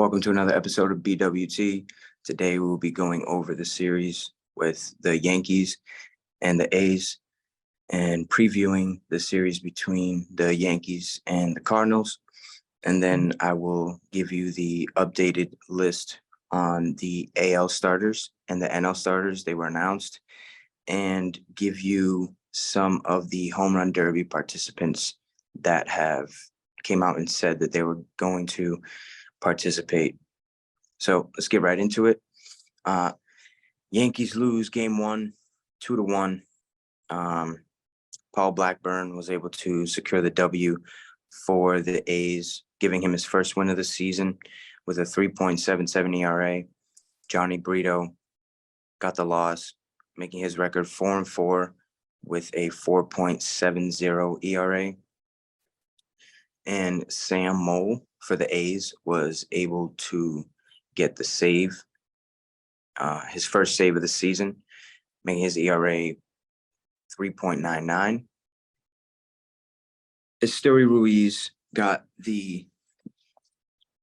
Welcome to another episode of BWT. Today we'll be going over the series with the Yankees and the A's and previewing the series between the Yankees and the Cardinals. And then I will give you the updated list on the AL starters and the NL starters. They were announced, and give you some of the home run derby participants that have came out and said that they were going to participate. So let's get right into it. Yankees lose game 1, 2-1. Paul Blackburn was able to secure the W for the A's, giving him his first win of the season with a 3.77 ERA. Johnny Brito got the loss, making his record 4-4 with a 4.70 ERA. And Sam Moll for the A's was able to get the save, his first save of the season, making his ERA 3.99. Esteury Ruiz got the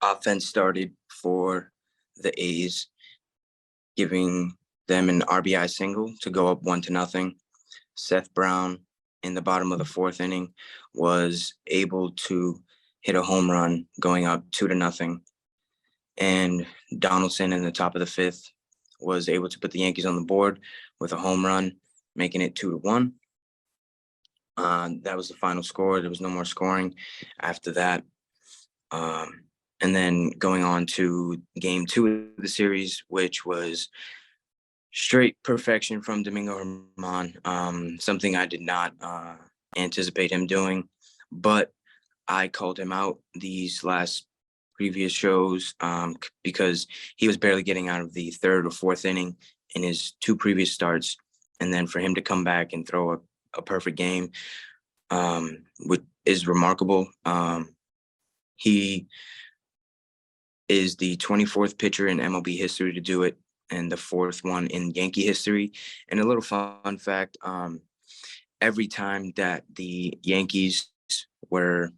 offense started for the A's, giving them an RBI single to go up 1-0. Seth Brown, in the bottom of the fourth inning, was able to hit a home run going up 2-0. And Donaldson in the top of the fifth was able to put the Yankees on the board with a home run, making it 2-1. That was the final score. There was no more scoring after that. And then going on to game 2 of the series, which was straight perfection from Domingo Germán, something I did not anticipate him doing, but I called him out these last previous shows because he was barely getting out of the third or fourth inning in his 2 previous starts. And then for him to come back and throw a perfect game, which is remarkable. He is the 24th pitcher in MLB history to do it, and the 4th one in Yankee history. And a little fun fact, every time that the Yankees were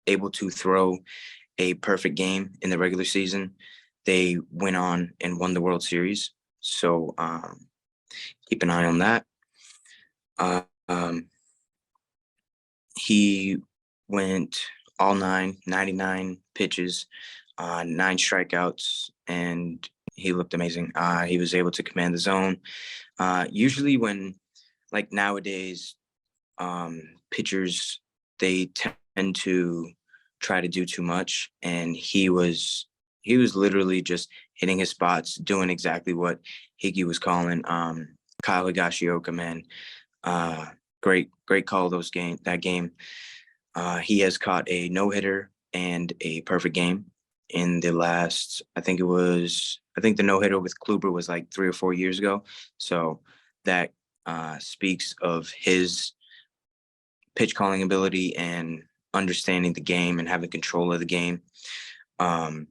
able to throw a perfect game in the regular season, they went on and won the World Series. So keep an eye on that. He went all 99 pitches, 9 strikeouts, and he looked amazing. He was able to command the zone. Usually when, like nowadays, pitchers, they tend to try to do too much, and he was literally just hitting his spots, doing exactly what Higgy was calling. Kyle Higashioka, man, great call that game. He has caught a no-hitter and a perfect game in the last, I think the no-hitter with Kluber was like 3 or 4 years ago. So that speaks of his pitch calling ability and understanding the game and having control of the game. But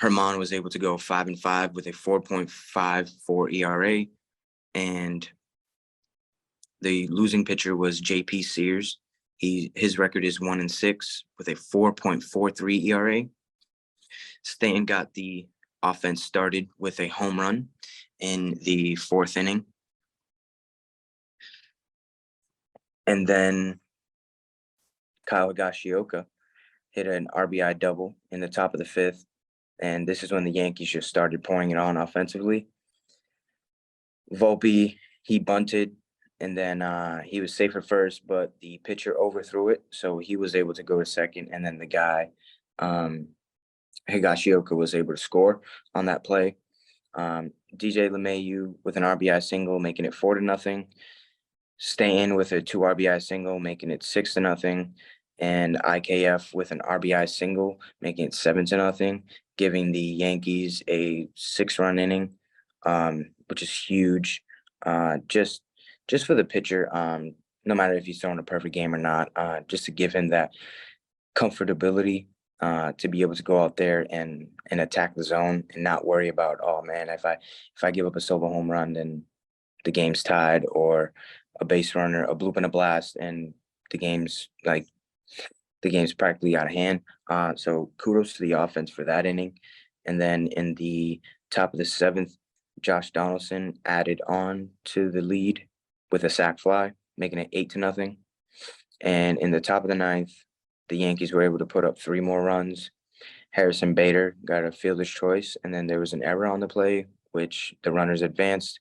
Germán was able to go 5-5 with a 4.54 ERA, and the losing pitcher was J.P. Sears. His record is 1-6 with a 4.43 ERA. Stan got the offense started with a home run in the 4th inning. And then Kyle Higashioka hit an RBI double in the top of the 5th. And this is when the Yankees just started pouring it on offensively. Volpe, he bunted, and then he was safe at first, but the pitcher overthrew it, so he was able to go to second. And then the guy, Higashioka, was able to score on that play. DJ LeMahieu with an RBI single, making it 4-0. Stanton with a 2 RBI single, making it 6-0. And IKF with an RBI single, making it 7-0, giving the Yankees a 6-run inning, which is huge. Just for the pitcher, no matter if he's throwing a perfect game or not, just to give him that comfortability to be able to go out there and attack the zone and not worry about, oh man, if I give up a solo home run, then the game's tied, or a base runner, a bloop and a blast, and the game's like the game's practically out of hand. So kudos to the offense for that inning. And then in the top of the seventh, Josh Donaldson added on to the lead with a sac fly, making it 8-0. And in the top of the ninth, the Yankees were able to put up 3 more runs. Harrison Bader got a fielder's choice, and then there was an error on the play, which the runners advanced.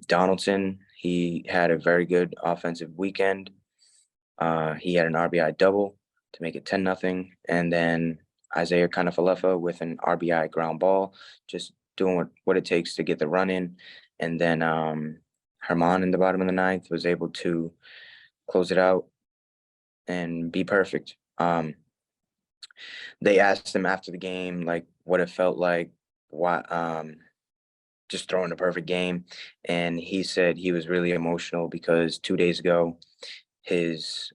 Donaldson, he had a very good offensive weekend. He had an RBI double to make it 10-0, and then Isaiah Kanafalefa with an RBI ground ball, just doing what it takes to get the run in. And then Herman in the bottom of the ninth was able to close it out and be perfect. They asked him after the game, like, what it felt like, why, just throwing a perfect game. And he said he was really emotional because 2 days ago, his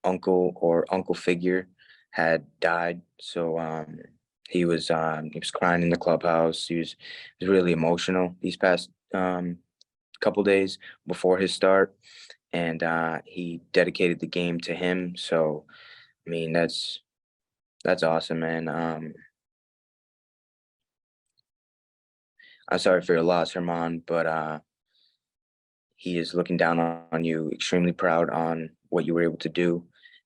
uncle figure had died. So he was crying in the clubhouse. He was really emotional these past couple days before his start, and he dedicated the game to him. So I mean, that's awesome, man. I'm sorry for your loss, Herman, but he is looking down on you, extremely proud on what you were able to do,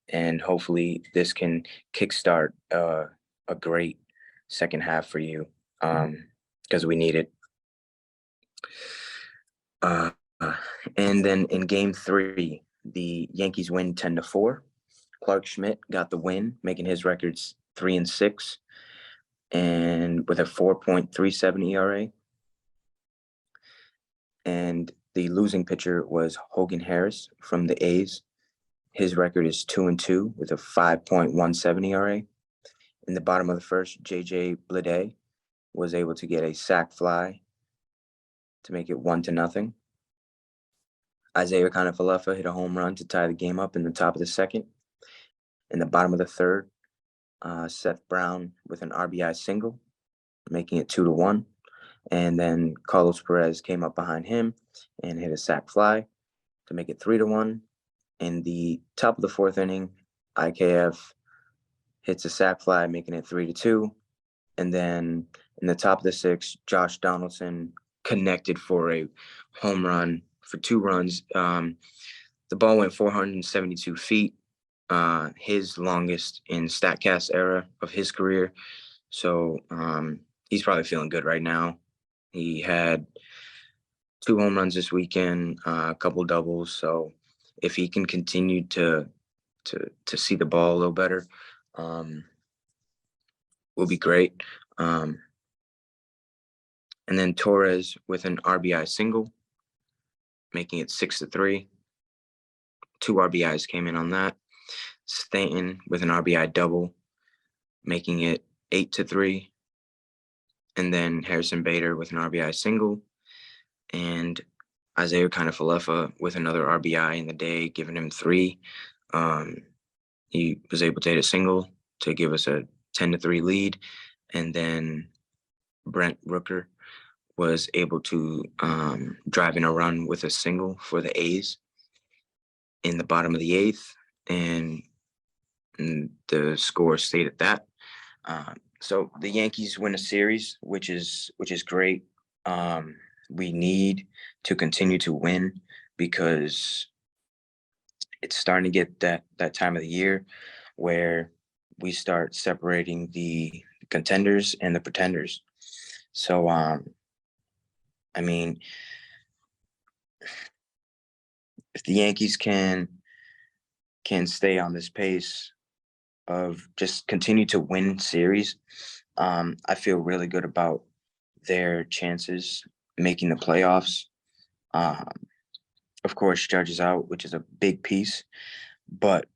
and hopefully this can kickstart a great second half for you, because we need it. Uh, and then in Game 3, the Yankees win 10-4. Clark Schmidt got the win, making his records 3-6, and with a 4.37 ERA. And the losing pitcher was Hogan Harris from the A's. His record is 2-2 with a 5.17 ERA. In the bottom of the first, JJ Bleday was able to get a sac fly to make it 1-0. Isaiah Kanafalefa hit a home run to tie the game up in the top of the second. In the bottom of the third, Seth Brown with an RBI single, making it 2-1. And then Carlos Perez came up behind him and hit a sac fly to make it 3-1. In the top of the fourth inning, IKF hits a sac fly, making it 3-2. And then in the top of the sixth, Josh Donaldson connected for a home run for 2 runs. The ball went 472 feet, his longest in StatCast era of his career. So he's probably feeling good right now. He had 2 home runs this weekend, a couple doubles. So if he can continue to see the ball a little better, will be great. And then Torres with an RBI single, making it 6-3. 2 RBIs came in on that. Stanton with an RBI double, making it 8-3. And then Harrison Bader with an RBI single, and Isaiah Kanafalefa with another RBI in the day, giving him 3. He was able to hit a single to give us a 10-3 lead, and then Brent Rooker was able to drive in a run with a single for the A's in the bottom of the 8th, and the score stayed at that. So the Yankees win a series, which is great. We need to continue to win because it's starting to get that time of the year where we start separating the contenders and the pretenders. So, I mean, if the Yankees can stay on this pace of just continue to win series, I feel really good about their chances making the playoffs. Of course, Judge is out, which is a big piece, but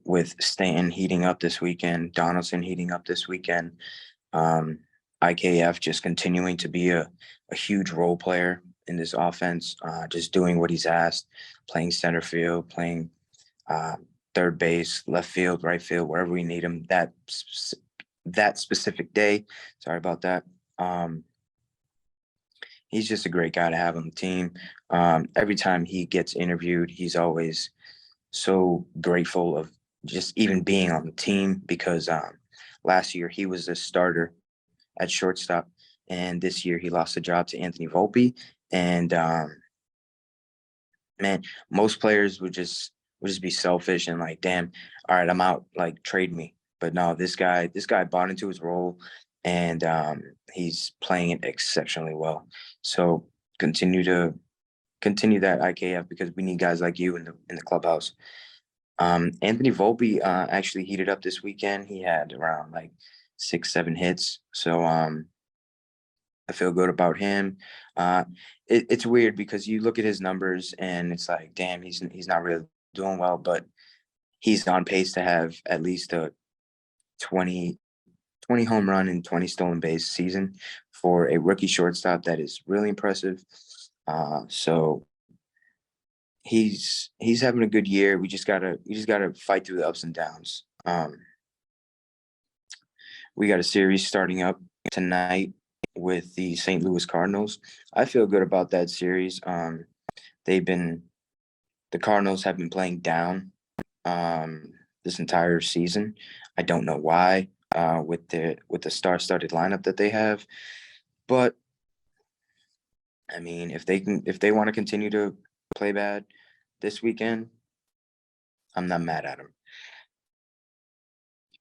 with Stanton heating up this weekend, Donaldson heating up this weekend, IKF just continuing to be a huge role player in this offense, just doing what he's asked, playing center field, playing third base, left field, right field, wherever we need him that specific day. Sorry about that. He's just a great guy to have on the team. Every time he gets interviewed, he's always so grateful of just even being on the team because last year he was a starter at shortstop, and this year he lost the job to Anthony Volpe. And man, most players would just be selfish and like, damn, all right, I'm out, like trade me. But no, this guy bought into his role, and he's playing it exceptionally well. So continue that IKF because we need guys like you in the clubhouse. Anthony Volpe actually heated up this weekend. He had around like 6, 7 hits. So I feel good about him. Uh, it's weird because you look at his numbers and it's like, damn, he's not really doing well, but he's on pace to have at least a 20, 20 home run and 20 stolen base season for a rookie shortstop. That is really impressive. So he's having a good year. We just gotta fight through the ups and downs. We got a series starting up tonight with the St. Louis Cardinals. I feel good about that series. They've been the Cardinals have been playing down this entire season. I don't know why with the star-studded lineup that they have, but I mean, if they want to continue to play bad this weekend, I'm not mad at them.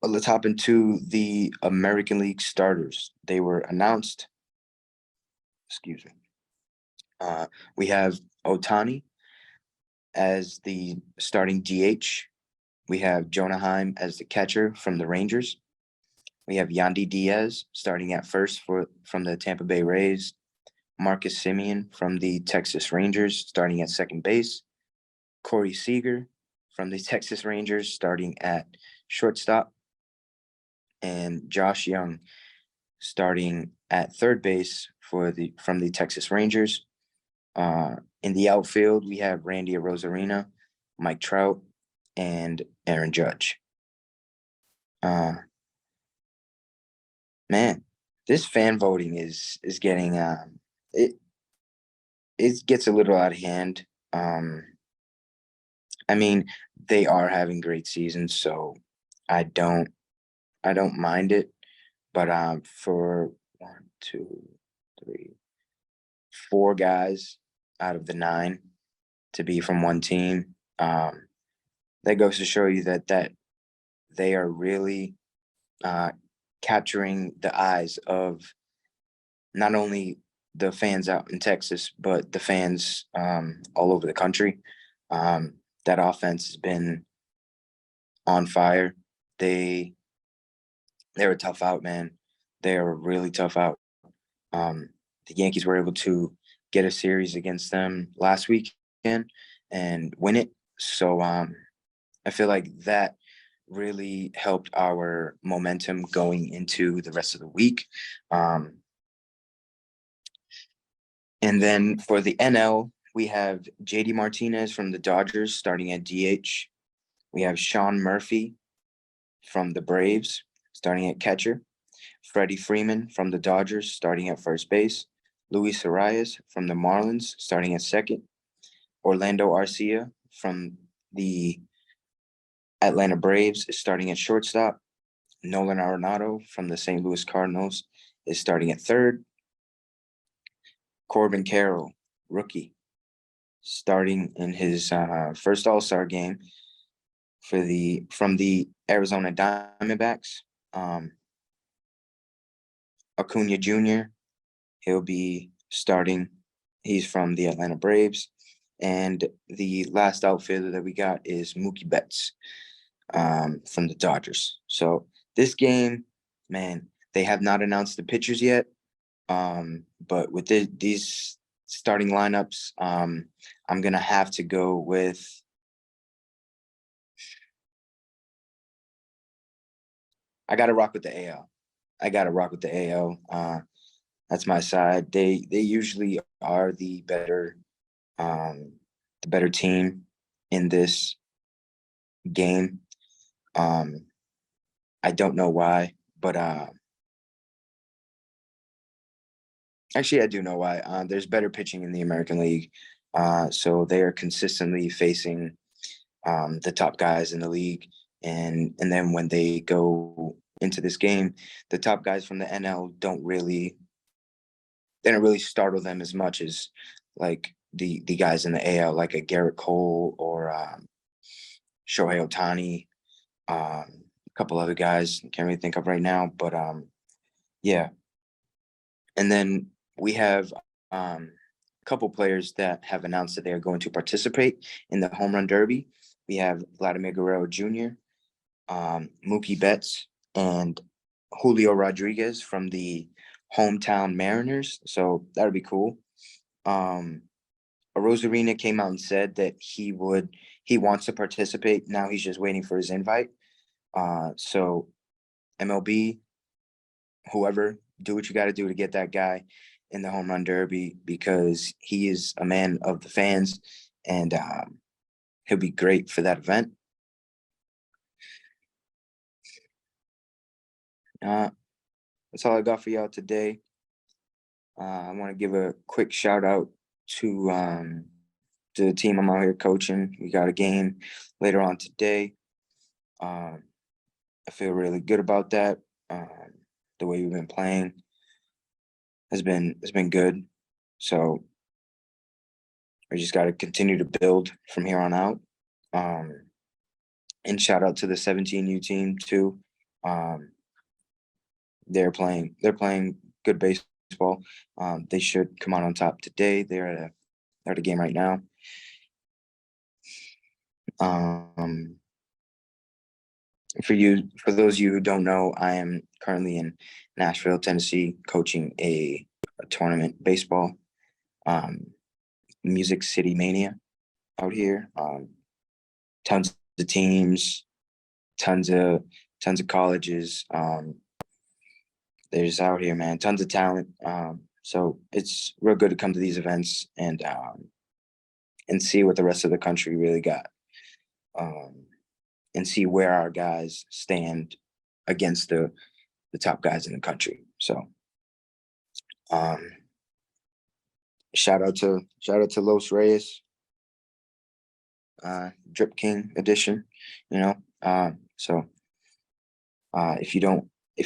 But let's hop into the American League starters. They were announced. Excuse me. We have Otani as the starting DH. We have Jonah Heim as the catcher from the Rangers. We have Yandy Diaz starting at first from the Tampa Bay Rays. Marcus Semien from the Texas Rangers starting at second base. Corey Seager from the Texas Rangers starting at shortstop. And Josh Young starting at third base from the Texas Rangers. In the outfield, we have Randy Arozarena, Mike Trout, and Aaron Judge. Man, this fan voting is getting it it gets a little out of hand. I mean, they are having great seasons, so I don't mind it. But for 4 guys out of the 9 to be from one team, that goes to show you that they are really capturing the eyes of not only the fans out in Texas, but the fans all over the country. That offense has been on fire. They're a tough out, man. They are a really tough out. The Yankees were able to get a series against them last weekend and win it. So I feel like that really helped our momentum going into the rest of the week. And then for the NL, we have JD Martinez from the Dodgers starting at DH. We have Sean Murphy from the Braves starting at catcher. Freddie Freeman from the Dodgers starting at first base. Luis Arias from the Marlins starting at second. Orlando Arcia from the Atlanta Braves is starting at shortstop. Nolan Arenado from the St. Louis Cardinals is starting at third. Corbin Carroll, rookie, starting in his first All-Star game from the Arizona Diamondbacks. Acuna Jr., he'll be starting. He's from the Atlanta Braves. And the last outfielder that we got is Mookie Betts from the Dodgers. So this game, man, they have not announced the pitchers yet. But with these starting lineups, I'm going to have to go with I got to rock with the AL. I got to rock with the AL. That's my side. They usually are the better team in this game. I don't know why, but actually I do know why. There's better pitching in the American League, so they are consistently facing the top guys in the league, And then when they go into this game, the top guys from the NL don't really startle them as much as like the guys in the AL, like a Garrett Cole or Shohei Ohtani, a couple other guys can't really think of right now, but yeah. And then we have a couple players that have announced that they are going to participate in the Home Run Derby. We have Vladimir Guerrero Jr., Mookie Betts, and Julio Rodriguez from the hometown Mariners. So that would be cool. Arozarena came out and said that he wants to participate. Now he's just waiting for his invite. So MLB, whoever, do what you got to do to get that guy in the Home Run Derby, because he is a man of the fans, and he'll be great for that event. That's all I got for y'all today. I want to give a quick shout out to the team I'm out here coaching. We got a game later on today. I feel really good about that. The way we've been playing has been good. So we just got to continue to build from here on out. And shout out to the 17U team too. They're playing good baseball. They should come out on top today. They're at a game right now. For those of you who don't know, I am currently in Nashville, Tennessee, coaching a tournament baseball, Music City Mania out here. Tons of teams, tons of colleges. They're just out here, man. Tons of talent. So it's real good to come to these events and see what the rest of the country really got. And see where our guys stand against the top guys in the country. So shout out to Los Reyes, Drip King edition, so if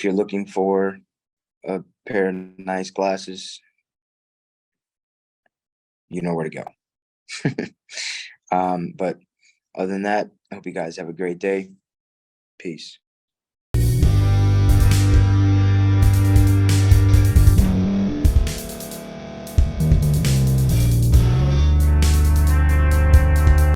you're looking for a pair of nice glasses, you know where to go. But other than that, I hope you guys have a great day. Peace.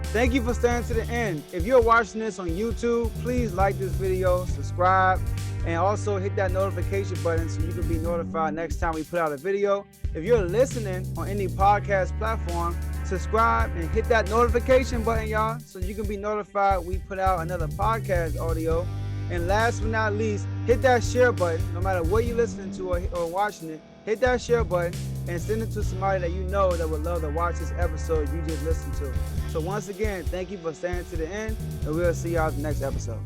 Thank you for staying to the end. If you're watching this on YouTube, please like this video, subscribe, and also hit that notification button so you can be notified next time we put out a video. If you're listening on any podcast platform, subscribe and hit that notification button, y'all, so you can be notified we put out another podcast audio. And last but not least, hit that share button. No matter what you're listening to or watching it, hit that share button and send it to somebody that you know that would love to watch this episode you just listened to. So once again, thank you for staying to the end, and we'll see y'all in the next episode.